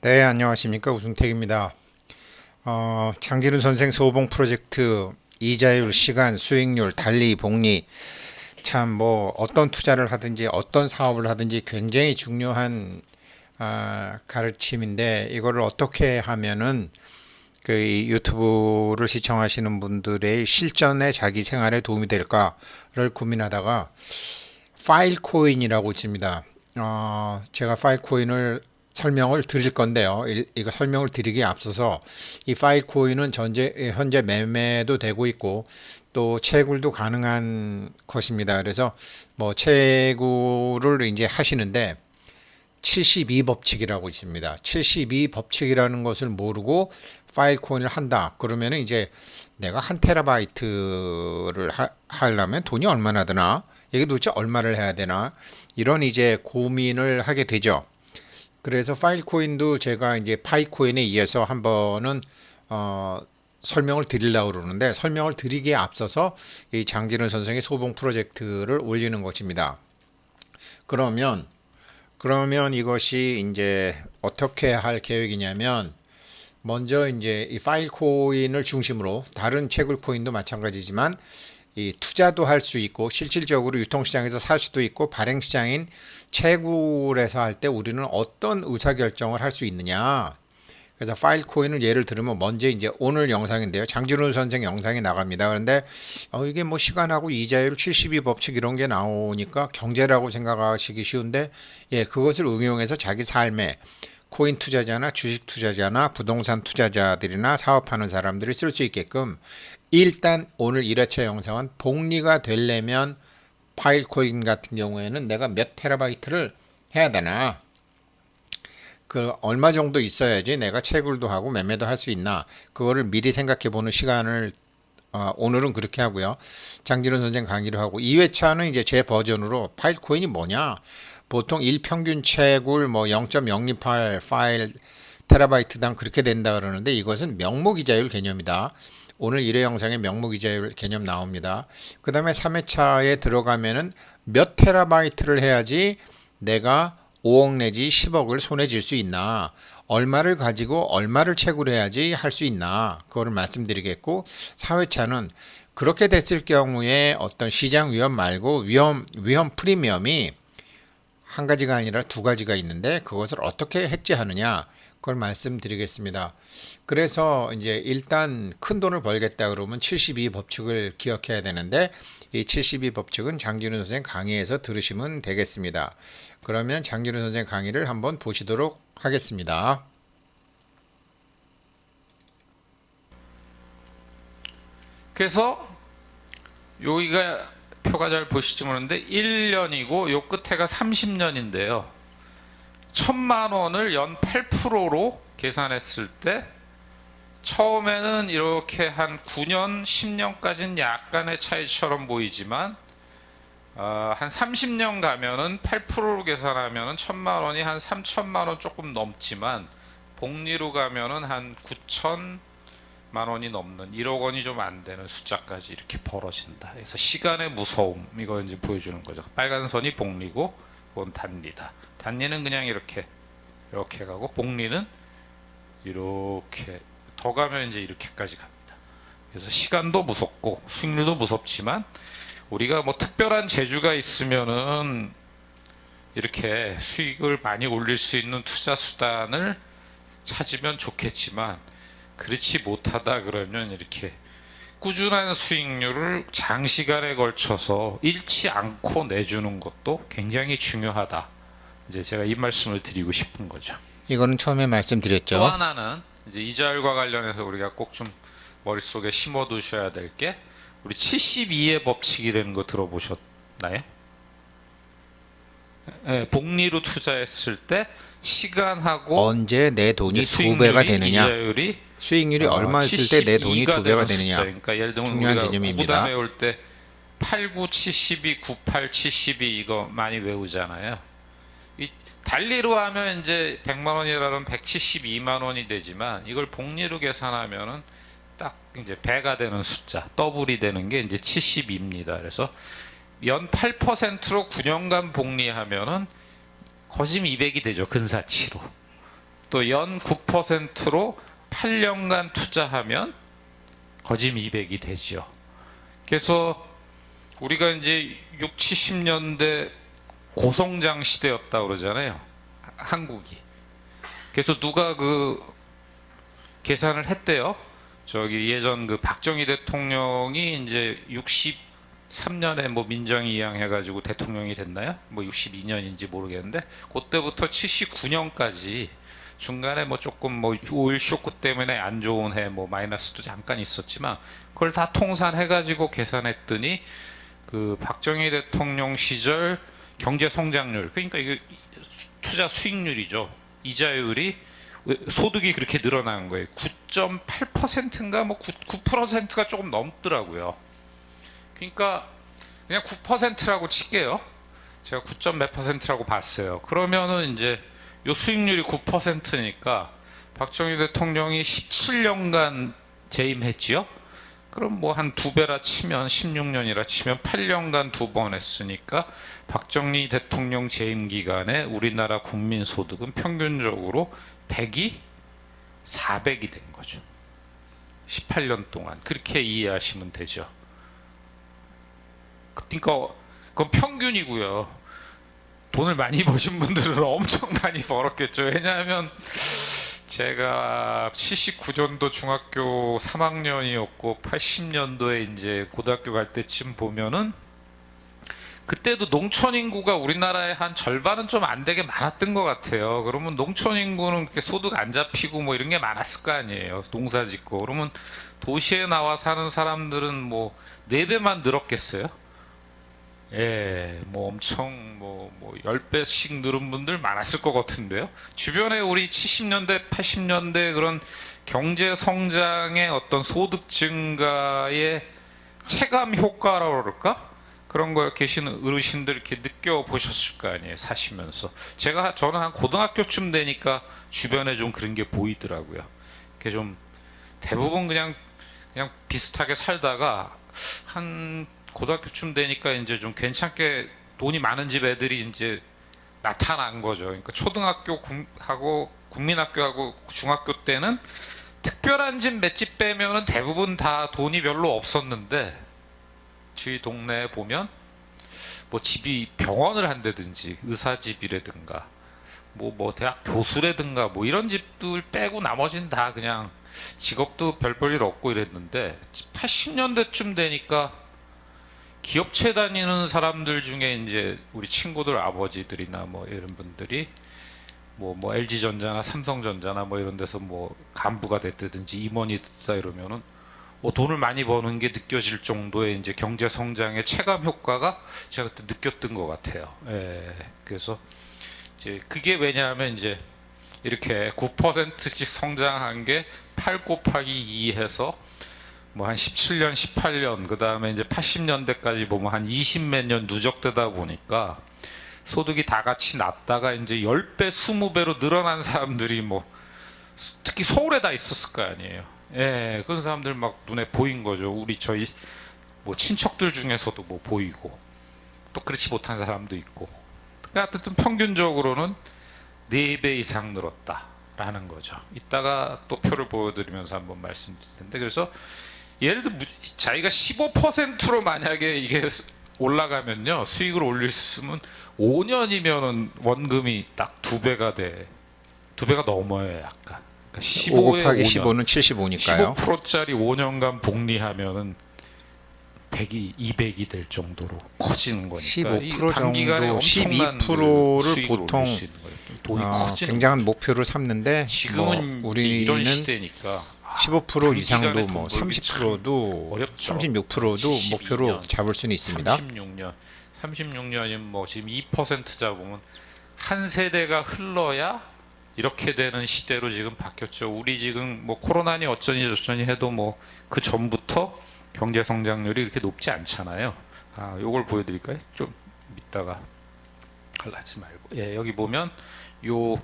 네, 안녕하십니까. 우승택입니다. 장진우 선생 소봉 프로젝트 이자율, 시간, 수익률, 달리, 복리 참 뭐 어떤 투자를 하든지 어떤 사업을 하든지 굉장히 중요한 가르침인데 이거를 어떻게 하면은 그 유튜브를 시청하시는 분들의 실전에 자기 생활에 도움이 될까를 고민하다가 파일코인이라고 있습니다. 제가 파일코인을 설명을 드릴 건데요. 이거 설명을 드리기에 앞서서 이 파일코인은 현재 매매도 되고 있고 또 채굴도 가능한 것입니다. 그래서 뭐 채굴을 이제 하시는데 72법칙이라고 있습니다. 72법칙이라는 것을 모르고 파일 코인을 한다. 그러면 이제 내가 한 테라바이트를 하려면 돈이 얼마나 드나? 이게 도대체 얼마를 해야 되나? 이런 이제 고민을 하게 되죠. 그래서 파일 코인도 제가 이제 파이 코인에 이어서 한 번은 설명을 드리려고 그러는데 설명을 드리기에 앞서서 이 장진원 선생의 소봉 프로젝트를 올리는 것입니다. 그러면 이것이 이제 어떻게 할 계획이냐면 먼저 이제 이 파일 코인을 중심으로 다른 채굴 코인도 마찬가지지만 이 투자도 할 수 있고 실질적으로 유통시장에서 살 수도 있고 발행시장인 채굴에서 할 때 우리는 어떤 의사결정을 할 수 있느냐. 그래서 파일 코인을 예를 들면 먼저 이제 오늘 영상인데요. 장진훈 선생 영상이 나갑니다. 그런데 이게 뭐 시간하고 이자율 72법칙 이런 게 나오니까 경제라고 생각하시기 쉬운데 예, 그것을 응용해서 자기 삶에 코인 투자자나 주식 투자자나 부동산 투자자들이나 사업하는 사람들이 쓸 수 있게끔 일단 오늘 1회차 영상은 복리가 되려면 파일 코인 같은 경우에는 내가 몇 테라바이트를 해야 되나 그 얼마 정도 있어야지 내가 채굴도 하고 매매도 할 수 있나 그거를 미리 생각해 보는 시간을 오늘은 그렇게 하고요. 장진원 선생 강의를 하고 2회차는 이제 제 버전으로 파일 코인이 뭐냐 보통 일평균 채굴 뭐 0.028 파일 테라바이트당 그렇게 된다 그러는데 이것은 명목이자율 개념이다. 오늘 1회 영상에 명목이자율 개념 나옵니다. 그 다음에 3회차에 들어가면은 몇 테라바이트를 해야지 내가 5억 내지 10억을 손에 쥘 수 있나 얼마를 가지고 얼마를 채굴해야지 할 수 있나 그거를 말씀드리겠고 4회차는 그렇게 됐을 경우에 어떤 시장 위험 말고 위험 프리미엄이 한 가지가 아니라 두 가지가 있는데 그것을 어떻게 해지하느냐 그걸 말씀드리겠습니다. 그래서 이제 일단 큰 돈을 벌겠다 그러면 72법칙을 기억해야 되는데 이 72법칙은 장진우 선생 강의에서 들으시면 되겠습니다. 그러면 장진우 선생 강의를 한번 보시도록 하겠습니다. 그래서 여기가 표가 잘 보시지 모르는데 1년이고 요 끝에가 30년인데요. 1000만 원을 연 8%로 계산했을 때 처음에는 이렇게 한 9년, 10년까지는 약간의 차이처럼 보이지만 한 30년 가면은 8%로 계산하면은 1000만 원이 한 3000만 원 조금 넘지만 복리로 가면은 한 9000만 원이 넘는 1억 원이 좀 안 되는 숫자까지 이렇게 벌어진다. 그래서 시간의 무서움 이거 이제 보여주는 거죠. 빨간 선이 복리고 그건 단리다. 단리는 그냥 이렇게 가고 복리는 이렇게 더 가면 이제 이렇게까지 갑니다. 그래서 시간도 무섭고 수익률도 무섭지만 우리가 뭐 특별한 재주가 있으면은 이렇게 수익을 많이 올릴 수 있는 투자 수단을 찾으면 좋겠지만 그렇지 못하다 그러면 이렇게 꾸준한 수익률을 장시간에 걸쳐서 잃지 않고 내주는 것도 굉장히 중요하다. 이제 제가 이 말씀을 드리고 싶은 거죠. 이거는 처음에 말씀드렸죠. 또 하나는 이제 이자율과 관련해서 우리가 꼭 좀 머릿속에 심어 두셔야 될 게 우리 72의 법칙이라는 거 들어보셨나요? 네, 복리로 투자했을 때 시간하고 언제 내 돈이 두 배가 되느냐 수익률이 얼마 있을 때 내 돈이 두 배가 되느냐 그러니까 예를 들면 중요한 우리가 개념입니다. 구구단 외울 때 89, 72, 98, 72 이거 많이 외우잖아요. 이 달리로 하면 이제 100만 원이라면 172만 원이 되지만 이걸 복리로 계산하면은 딱 이제 배가 되는 숫자, 더블이 되는 게 이제 72입니다. 그래서 연 8%로 9년간 복리하면은 거짐 200이 되죠. 근사치로. 또 연 9%로 8년간 투자하면 거짓 200이 되죠. 그래서 우리가 이제 6, 70년대 고성장 시대였다 그러잖아요. 한국이. 그래서 누가 그 계산을 했대요. 저기 예전 그 박정희 대통령이 이제 63년에 뭐 민정이양 해가지고 대통령이 됐나요? 뭐 62년인지 모르겠는데 그때부터 79년까지 중간에 뭐 조금 뭐 오일 쇼크 때문에 안 좋은 해 뭐 마이너스도 잠깐 있었지만 그걸 다 통산해가지고 계산했더니 그 박정희 대통령 시절 경제 성장률 그러니까 이게 투자 수익률이죠. 이자율이 소득이 그렇게 늘어난 거예요. 9.8%인가 뭐 9%가 조금 넘더라고요. 그러니까 그냥 9%라고 칠게요. 제가 9점 몇 %라고 봤어요. 그러면은 이제 요 수익률이 9%니까 박정희 대통령이 17년간 재임했지요. 그럼 뭐 한 두 배라 치면 16년이라 치면 8년간 두 번 했으니까 박정희 대통령 재임 기간에 우리나라 국민 소득은 평균적으로 100이 400이 된 거죠. 18년 동안 그렇게 이해하시면 되죠. 그러니까 그건 평균이고요. 돈을 많이 버신 분들은 엄청 많이 벌었겠죠. 왜냐하면 제가 79년도 중학교 3학년이었고 80년도에 이제 고등학교 갈 때쯤 보면은 그때도 농촌 인구가 우리나라의 한 절반은 좀 안 되게 많았던 것 같아요. 그러면 농촌 인구는 그렇게 소득 안 잡히고 뭐 이런 게 많았을 거 아니에요. 농사 짓고. 그러면 도시에 나와 사는 사람들은 뭐 4배만 늘었겠어요? 예, 뭐 엄청 뭐 10배씩 늘은 분들 많았을 것 같은데요. 주변에 우리 70년대, 80년대 그런 경제 성장의 어떤 소득 증가의 체감 효과라고 그럴까? 그런 거 계시는 어르신들 이렇게 느껴보셨을 거 아니에요, 사시면서. 저는 한 고등학교쯤 되니까 주변에 좀 그런 게 보이더라고요. 그게 좀 대부분 그냥 비슷하게 살다가 한 고등학교쯤 되니까 이제 좀 괜찮게 돈이 많은 집 애들이 이제 나타난 거죠. 그러니까 초등학교하고 국민학교하고 중학교 때는 특별한 집 몇 집 빼면은 대부분 다 돈이 별로 없었는데 저희 동네에 보면 뭐 집이 병원을 한다든지 의사집이라든가 뭐 대학 교수라든가 뭐 이런 집들 빼고 나머지는 다 그냥 직업도 별 볼 일 없고 이랬는데 80년대쯤 되니까 기업체 다니는 사람들 중에 이제 우리 친구들 아버지들이나 뭐 이런 분들이 뭐 LG전자나 삼성전자나 뭐 이런 데서 뭐 간부가 됐다든지 임원이 됐다 이러면은 돈을 많이 버는 게 느껴질 정도의 이제 경제 성장의 체감 효과가 제가 그때 느꼈던 것 같아요. 예, 그래서 이제 그게 왜냐하면 이제 이렇게 9%씩 성장한 게 8 곱하기 2 해서 뭐 한 17년, 18년, 그 다음에 이제 80년대까지 보면 한 20몇 년 누적되다 보니까 소득이 다 같이 낮다가 이제 10배, 20배로 늘어난 사람들이 뭐 특히 서울에 다 있었을 거 아니에요. 예, 그런 사람들 막 눈에 보인 거죠. 저희 뭐 친척들 중에서도 뭐 보이고 또 그렇지 못한 사람도 있고. 어쨌든 평균적으로는 4배 이상 늘었다라는 거죠. 이따가 또 표를 보여드리면서 한번 말씀드릴 텐데 그래서 예를 들어 자기가 15%로 만약에 이게 올라가면요 수익을 올릴 수 있으면 5년이면은 원금이 딱 2배가 돼. 2배가 넘어요 약간. 그러니까 5 곱하기 5년, 15는 75니까요. 15%짜리 5년간 복리하면은 100이 200이 될 정도로 커지는 거니까 15% 단기간에 정도, 엄청난 12%를 수익을 보통 올릴 수 있는 거예요. 돈이 커지는 굉장한 목표를 삼는데 지금은 뭐 이런 우리는 시대니까 15% 이상도 단기간에 뭐 돈 벌기 30%도 어렵죠. 36%도 목표로 72년, 잡을 수는 있습니다. 36년이면 뭐 지금 2% 잡으면 한 세대가 흘러야 이렇게 되는 시대로 지금 바뀌었죠. 우리 지금 뭐 코로나니 어쩌니 저쩌니 해도 뭐 그 전부터 경제 성장률이 이렇게 높지 않잖아요. 요걸 보여드릴까요? 좀 이따가 하지 말고. 예, 여기 보면 요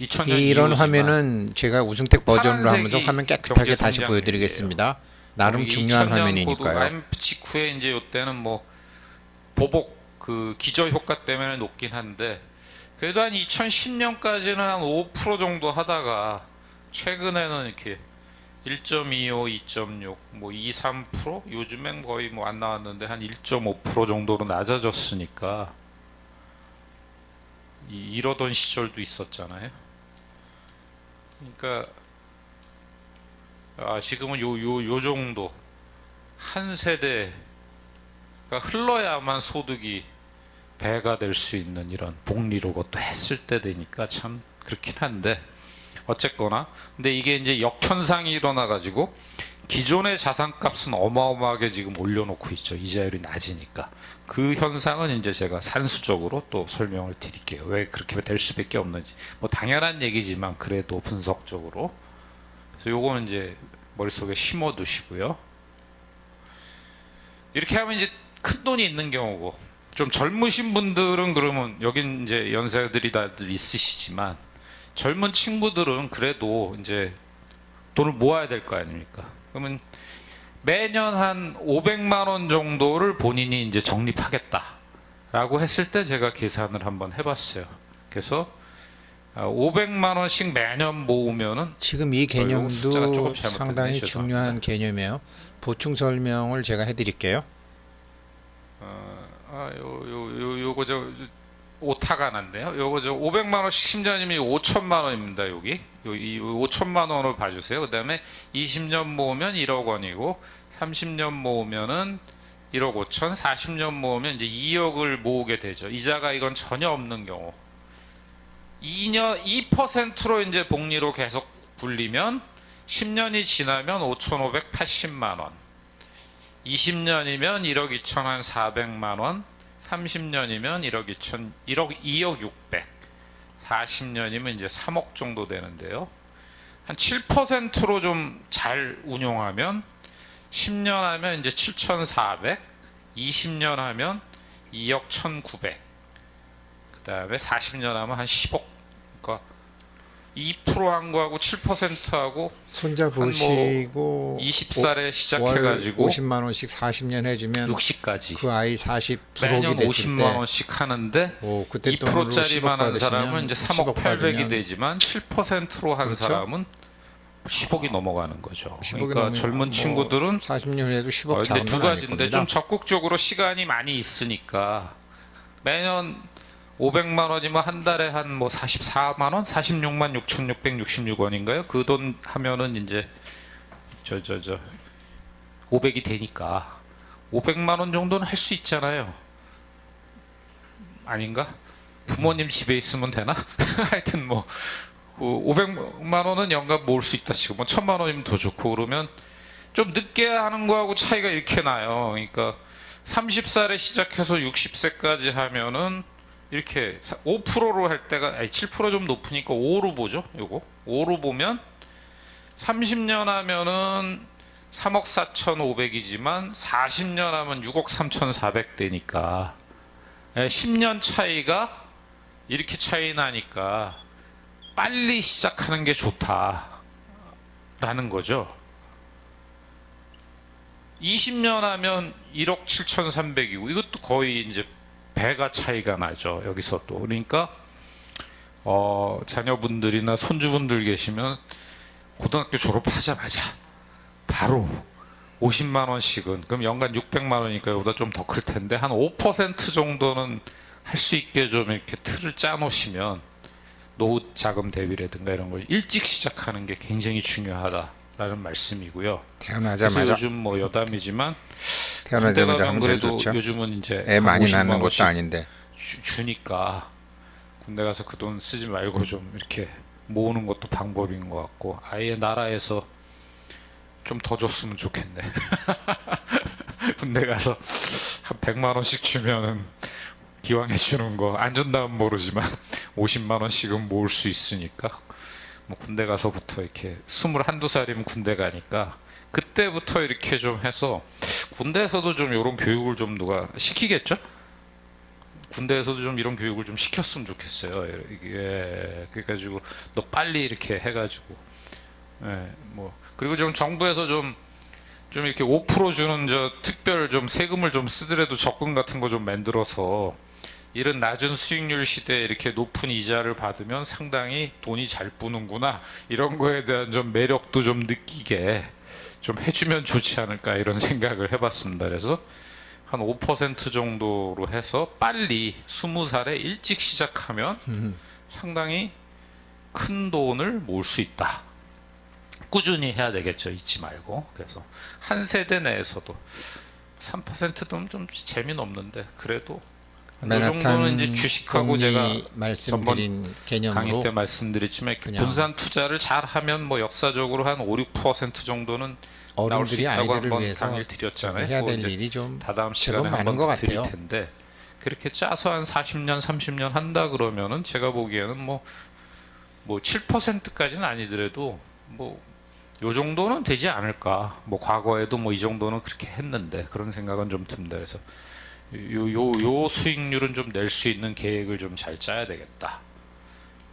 2000년 이런 이후지만 화면은 제가 우승택 버전으로 하면서 파란색이 화면 깨끗하게 다시 경제 보여드리겠습니다. 나름 중요한 2000년 고도 화면이니까요. 라임 직후에 이제 요때는 뭐 보복 그 기저 효과 때문에 높긴 한데 그래도 한 2010년까지는 한 5% 정도 하다가 최근에는 이렇게 1.25, 2.6, 뭐 2, 3%? 요즘엔 거의 뭐 안 나왔는데 한 1.5% 정도로 낮아졌으니까 이러던 시절도 있었잖아요. 그러니까 지금은 요 정도 한 세대가 흘러야만 소득이 배가 될 수 있는 이런 복리로 그것도 했을 때 되니까 참 그렇긴 한데 어쨌거나 근데 이게 이제 역현상이 일어나 가지고 기존의 자산값은 어마어마하게 지금 올려놓고 있죠. 이자율이 낮으니까 그 현상은 이제 제가 산수적으로 또 설명을 드릴게요. 왜 그렇게 될 수밖에 없는지 뭐 당연한 얘기지만 그래도 분석적으로 그래서 요거는 이제 머릿속에 심어 두시고요. 이렇게 하면 이제 큰 돈이 있는 경우고 좀 젊으신 분들은 그러면 여긴 이제 연세들이 다들 있으시지만 젊은 친구들은 그래도 이제 돈을 모아야 될 거 아닙니까? 그러면 매년 한 500만 원 정도를 본인이 이제 적립하겠다라고 했을 때 제가 계산을 한번 해봤어요. 그래서 500만 원씩 매년 모으면은 지금 이 숫자가 개념도 조금 잘못됐네. 상당히 죄송합니다. 중요한 개념이에요. 보충 설명을 제가 해드릴게요. 요거 저 오타가 났네요. 요거 저 500만 원씩 10년이면 5천만 원입니다. 여기 이 5천만 원을 봐주세요. 그 다음에 20년 모으면 1억 원이고 30년 모으면은 1억 5천, 40년 모으면 이제 2억을 모으게 되죠. 이자가 이건 전혀 없는 경우 2%로 이제 복리로 계속 굴리면 10년이 지나면 5,580만 원 20년이면 1억 2천 한 400만 원 30년이면 2억 600 40년이면 이제 3억 정도 되는데요. 한 7%로 좀 잘 운용하면 10년 하면 이제 7,400 20년 하면 2억 1,900 그 다음에 40년 하면 한 10억 그러니까 2%한 거하고 7%하고 손자 보시고 20살에 시작해가지고 50만 원씩 40년 해주면 60까지 그 아이 40 매년 부록이 됐을 50만 때 원씩 하는데 그때 돈으로 2%짜리만 10억 한 사람은 받으시면 이제 3억 10억 800이 받으면 되지만 7%로 한 그렇죠? 사람은 10억이 넘어가는 거죠. 10억이 그러니까 젊은 친구들은 40년 해도 10억 근데 자금은 두 아닐 가지인데 겁니다. 좀 적극적으로 시간이 많이 있으니까 매년 500만 원이면 한 달에 한 뭐 44만 원, 46만 6,666원인가요? 그 돈 하면은 이제 500이 되니까 500만 원 정도는 할 수 있잖아요. 아닌가? 부모님 집에 있으면 되나? 하여튼 뭐 500만 원은 연간 모을 수 있다 치고 뭐 1,000만 원이면 더 좋고 그러면 좀 늦게 하는 거하고 차이가 이렇게 나요. 그러니까 30살에 시작해서 60세까지 하면은 이렇게 5%로 할 때가 7%좀 높으니까 5로 보죠. 요거 5로 보면 30년 하면은 3억 4,500이지만 40년 하면 6억 3,400 되니까 10년 차이가 이렇게 차이 나니까 빨리 시작하는 게 좋다라는 거죠. 20년 하면 1억 7,300이고 이것도 거의 이제 배가 차이가 나죠. 여기서 또 그러니까 자녀분들이나 손주분들 계시면 고등학교 졸업하자마자 바로 50만 원씩은 그럼 연간 600만 원이니까 이보다 좀 더 클 텐데 한 5% 정도는 할 수 있게 좀 이렇게 틀을 짜 놓으시면 노후 자금 대비라든가 이런 걸 일찍 시작하는 게 굉장히 중요하다라는 말씀이고요. 태어나자마자 요즘 뭐 여담이지만 태어나자마자 가면 하면 제일 그래도 좋죠. 요즘은 이제 애 많이 50만 낳는 것도 원씩 아닌데 주니까 군대 가서 그 돈 쓰지 말고 좀 이렇게 모으는 것도 방법인 것 같고 아예 나라에서 좀 더 줬으면 좋겠네. 군대 가서 한 100만 원씩 주면은 기왕 해주는 거 안 준다면 모르지만 50만 원씩은 모을 수 있으니까 뭐 군대 가서부터 이렇게 21~22살이면 군대 가니까 그때부터 이렇게 좀 해서 군대에서도 좀 이런 교육을 좀 누가 시키겠죠? 군대에서도 좀 이런 교육을 좀 시켰으면 좋겠어요. 이게 그래가지고 너 빨리 이렇게 해가지고 뭐 그리고 좀 정부에서 좀 이렇게 5% 주는 저 특별 좀 세금을 좀 쓰더라도 적금 같은 거 좀 만들어서 이런 낮은 수익률 시대에 이렇게 높은 이자를 받으면 상당히 돈이 잘 부는구나, 이런 거에 대한 좀 매력도 좀 느끼게 좀 해주면 좋지 않을까, 이런 생각을 해봤습니다. 그래서 한 5% 정도로 해서 빨리 20살에 일찍 시작하면 상당히 큰 돈을 모을 수 있다. 꾸준히 해야 되겠죠, 잊지 말고. 그래서 한 세대 내에서도 3%는 좀 재미는 없는데, 그래도 이 정도는 이제 주식하고 제가 말씀드린 개념으로 강의 때 말씀드렸지만 분산 투자를 잘하면 뭐 역사적으로 한 5, 6% 정도는 나올 수 어른들이 있다고 아이들을 한번 위해서 강의를 드렸잖아요. 해야 그거 될 이제 일이 좀 다다음 제법 시간에 많은 한번 것 드릴 같아요. 텐데, 그렇게 짜서 한 40년, 30년 한다 그러면은 제가 보기에는 뭐 7%까지는 아니더라도 뭐 요 정도는 되지 않을까. 뭐 과거에도 뭐 이 정도는 그렇게 했는데, 그런 생각은 좀 듭니다. 그래서 요 수익률은 좀 낼 수 있는 계획을 좀 잘 짜야 되겠다.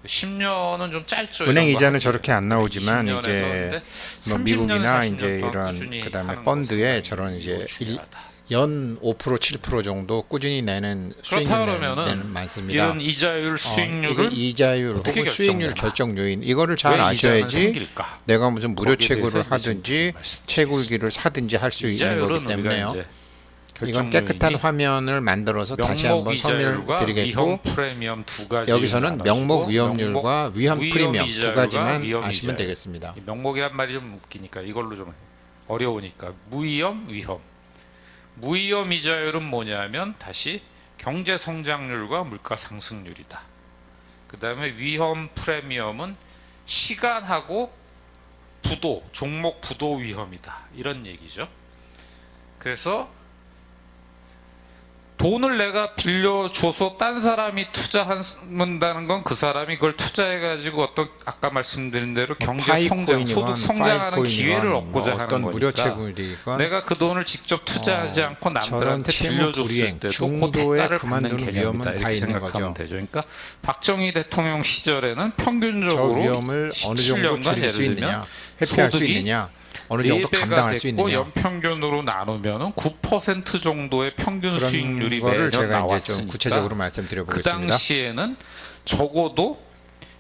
10년은 좀 짧죠. 은행 이런 거 이자는 하기에. 저렇게 안 나오지만 20년에서 이제 근데 뭐 30년, 미국이나 40년 이제 동안 이런 꾸준히 그다음에 하는 거 펀드에 상당히 저런 이제 중요하다. 연 5%, 7% 정도 꾸준히 내는 수익률 그렇다 그러면은 내는 많습니다. 이런 이자율 수익률을 이게 이자율 어떻게 혹은 수익률 결정되나? 결정 요인 이거를 잘 왜 이자는 아셔야지 생길까? 내가 무슨 무료 거기에 대해서 채굴을 이제 하든지 말씀드리겠습니다. 채굴기를 사든지 할 수 있는 거기 이자율은 때문에요. 우리가 이제 이건 결정 깨끗한 요인이 화면을 만들어서 다시 명목 한번 이자율과 설명드리겠고, 위험 프리미엄 두 가지 여기서는 명목 위험률과 위험 프리미엄 두 이자율과 가지만 위험 아시면 이자율. 되겠습니다. 이 명목이란 말이 좀 웃기니까 이걸로 좀 어려우니까 무위험, 위험. 무위험 이자율은 뭐냐면 다시 경제 성장률과 물가 상승률이다. 그 다음에 위험 프리미엄은 시간하고 부도, 종목 부도 위험이다, 이런 얘기죠. 그래서 돈을 내가 빌려줘서 딴 사람이 투자한다는 건 그 사람이 그걸 투자해가지고 어떤 아까 말씀드린 대로 경제 성장, 소득 성장하는 기회를 얻고자 하는 어떤 무료 거니까, 채굴이건 내가 그 돈을 직접 투자하지 않고 저런 남들한테 채무 빌려줬을 불이행, 때도 그 중도에 대가를 그만두는 받는 개념이다, 위험은 다 이렇게 있는 생각하면 거죠. 되죠. 그러니까 박정희 대통령 시절에는 저 평균적으로 위험을 어느 정도 17년간 줄일 수 예를 들면 있느냐, 회피할 수 소득이 있느냐, 어느 정도 4배가 감당할 수 됐고 있느냐, 연평균으로 나누면은 9% 정도의 평균 그런 수익률이 거를 매년 제가 이제 좀 나왔으니까 구체적으로 말씀드려 그 보겠습니다. 당시에는 적어도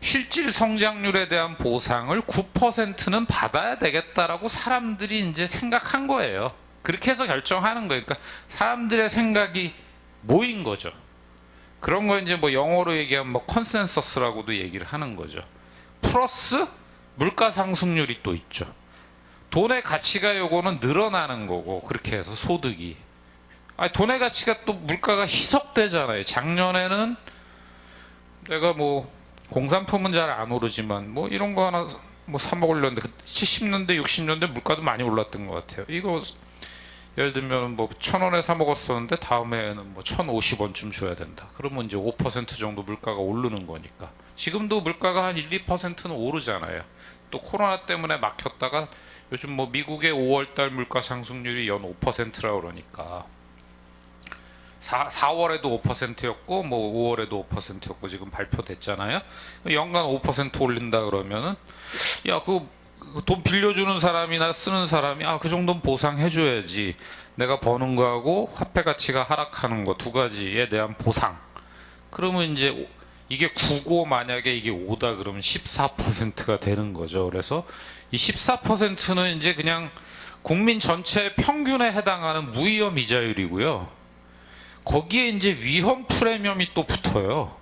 실질 성장률에 대한 보상을 9%는 받아야 되겠다라고 사람들이 이제 생각한 거예요. 그렇게 해서 결정하는 거예요. 그러니까 사람들의 생각이 모인 거죠. 그런 거 이제 뭐 영어로 얘기하면 뭐 컨센서스라고도 얘기를 하는 거죠. 플러스 물가 상승률이 또 있죠. 돈의 가치가 요거는 늘어나는 거고, 그렇게 해서 소득이. 아니, 돈의 가치가 또 물가가 희석되잖아요. 작년에는 내가 뭐 공산품은 잘 안 오르지만 뭐 이런 거 하나 뭐 사 먹으려는데 70년대 60년대 물가도 많이 올랐던 것 같아요. 이거 예를 들면 뭐 1,000원에 사 먹었었는데 다음에는 뭐 1,050원쯤 줘야 된다. 그러면 이제 5% 정도 물가가 오르는 거니까. 지금도 물가가 한 1, 2%는 오르잖아요. 또 코로나 때문에 막혔다가 요즘 뭐 미국의 5월달 물가 상승률이 연 5%라고 그러니까 4월에도 5%였고 뭐 5월에도 5%였고 지금 발표됐잖아요. 연간 5% 올린다 그러면은 야, 그 돈 빌려주는 사람이나 쓰는 사람이 그 정도는 보상해줘야지. 내가 버는 거하고 화폐 가치가 하락하는 거 두 가지에 대한 보상. 그러면 이제 이게 9고 만약에 이게 5다 그러면 14%가 되는 거죠. 그래서 이 14%는 이제 그냥 국민 전체 평균에 해당하는 무위험 이자율이고요. 거기에 이제 위험 프리미엄이 또 붙어요.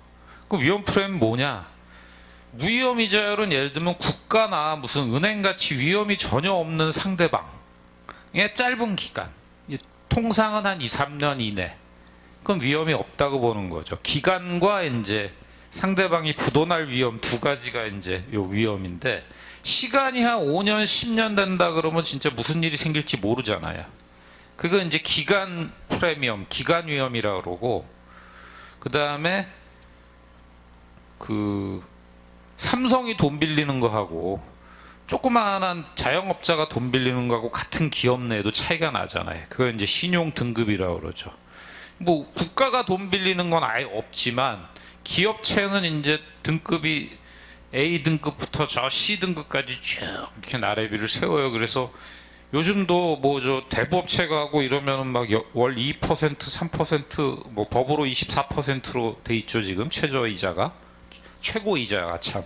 그 위험 프리미엄 뭐냐? 무위험 이자율은 예를 들면 국가나 무슨 은행같이 위험이 전혀 없는 상대방의 짧은 기간, 통상은 한 2, 3년 이내, 그럼 위험이 없다고 보는 거죠. 기간과 이제 상대방이 부도날 위험 두 가지가 이제 요 위험인데, 시간이 한 5년, 10년 된다 그러면 진짜 무슨 일이 생길지 모르잖아요. 그거 이제 기간 프리미엄, 기간 위험이라고 그러고, 그 다음에 삼성이 돈 빌리는 거하고 조그마한 자영업자가 돈 빌리는 거하고 같은 기업 내에도 차이가 나잖아요. 그거 이제 신용 등급이라고 그러죠. 뭐 국가가 돈 빌리는 건 아예 없지만 기업체는 이제 등급이 A 등급부터 저 C 등급까지 쭉 이렇게 나래비를 세워요. 그래서 요즘도 뭐 저 대부업체 가고 이러면은 막 월 2%, 3%뭐 법으로 24%로 돼 있죠 지금 최저 이자가 최고 이자가 참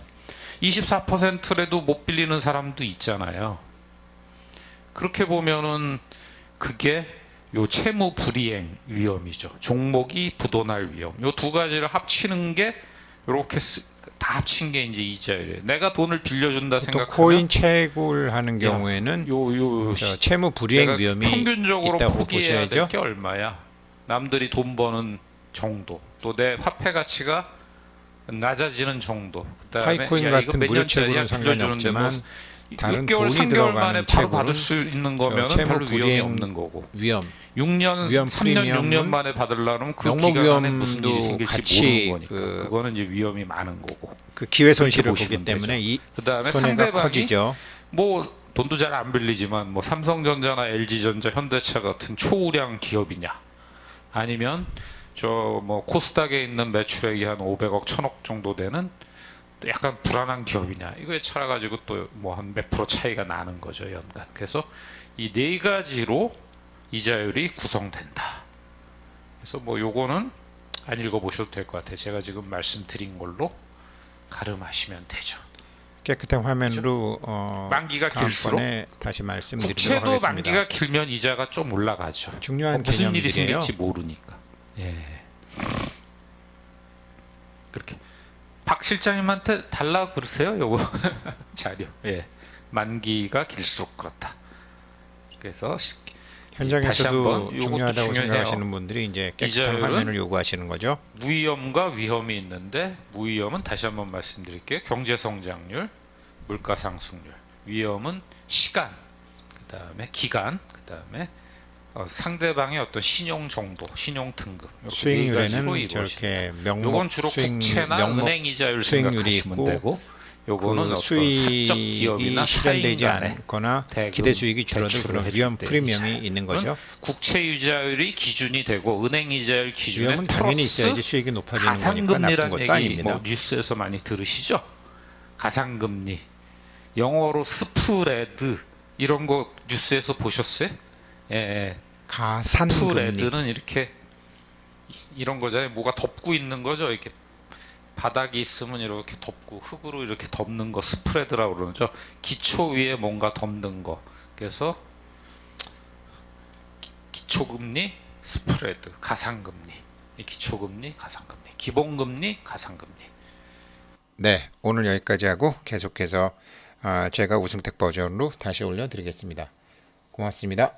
24%라도 못 빌리는 사람도 있잖아요. 그렇게 보면은 그게 요 채무 불이행 위험이죠. 종목이 부도날 위험. 요 두 가지를 합치는 게 요렇게 다 합친 게 이제 이자율이에요. 내가 돈을 빌려준다 또 생각하면 코인 채굴 하는 경우에는 요 저 채무 불이행 위험이 평균적으로 있다고 포기해야 될 보셔야죠. 게 얼마야? 남들이 돈 버는 정도, 또 내 화폐 가치가 낮아지는 정도. 그다음에 파이코인 야, 이거 같은 몇 무료 년짜리야? 채굴은 상관이 빌려주는데 뭐 없지만 다른 6개월, 돈이 3개월 만에 들어가는 바로 채굴은 받을 수 있는 저 거면은 채무 별로 위험이 불이행 없는 거고. 위험, 6년, 위험 3년, 6년 프리미엄은 만에 받으려면 그 명목 기간 안에 무슨 일이 위험도 생길지 같이 모르는 거니까. 그거는 이제 위험이 많은 거고. 그 기회 그렇게 손실을 보시면 보기 때문에 되죠. 이 그다음에 손해가 상대방이 커지죠. 뭐 돈도 잘 안 빌리지만 뭐 삼성전자나 LG전자, 현대차 같은 초우량 기업이냐 아니면 저 뭐 코스닥에 있는 매출액이 한 500억, 1000억 정도 되는 약간 불안한 기업이냐 이거에 차려 가지고 또 뭐 한 몇 프로 차이가 나는 거죠 연간. 그래서 이 네 가지로 이자율이 구성된다. 그래서 뭐 요거는 안 읽어보셔도 될 것 같아요. 제가 지금 말씀드린 걸로 가름하시면 되죠. 깨끗한 화면으로 만기가 길수록 다음번에 다시 말씀드리도록 국채도 하겠습니다. 만기가 길면 이자가 좀 올라가죠. 중요한 무슨 일이 개념들이에요. 생길지 모르니까. 예. 그렇게 박 실장님한테 달라 그러세요, 요거 자료. 예. 만기가 길수록 그렇다. 그래서 다시 현장에서도 한번 요것도 중요하다고 중요해요. 생각하시는 분들이 이제 깨끗한 이자율은 화면을 요구하시는 거죠. 무위험과 위험이 있는데 무위험은 다시 한번 말씀드릴게요. 경제 성장률, 물가 상승률. 위험은 시간, 그다음에 기간, 그다음에 상대방의 어떤 신용 정도, 신용 등급. 이렇게 네 가지로 수익률에는 이루어집니다. 저렇게 요건 명목 주로 수익 국채나 명목 은행 이자율 수익률이 생각하시면 있고 되고 요거는 그 어떤 사적 기업이나 수익이 실현되지 사인 간의 않거나 대금 기대 수익이 줄어들 대출을 그런 해줄 위험 때 프리미엄이 이자율은 있는 거죠. 국채 이자율이 기준이 되고 은행 이자율 기준에 위험은 당연히 플러스 있어야지 수익이 높아지는 거니까 나쁜 가상금리라는 것도 얘기 아닙니다. 뭐 뉴스에서 많이 들으시죠? 가상금리, 영어로 스프레드 이런 거 뉴스에서 보셨어요? 예, 가산금리 스프레드는 이렇게 이런 거잖아요. 뭐가 덮고 있는 거죠. 이렇게 바닥이 있으면 이렇게 덮고 흙으로 이렇게 덮는 거 스프레드라고 그러죠. 기초 위에 뭔가 덮는 거. 그래서 기초금리, 스프레드, 가상금리, 기초금리, 가상금리, 기본금리, 가상금리. 네, 오늘 여기까지 하고 계속해서 제가 우승택 버전으로 다시 올려드리겠습니다. 고맙습니다.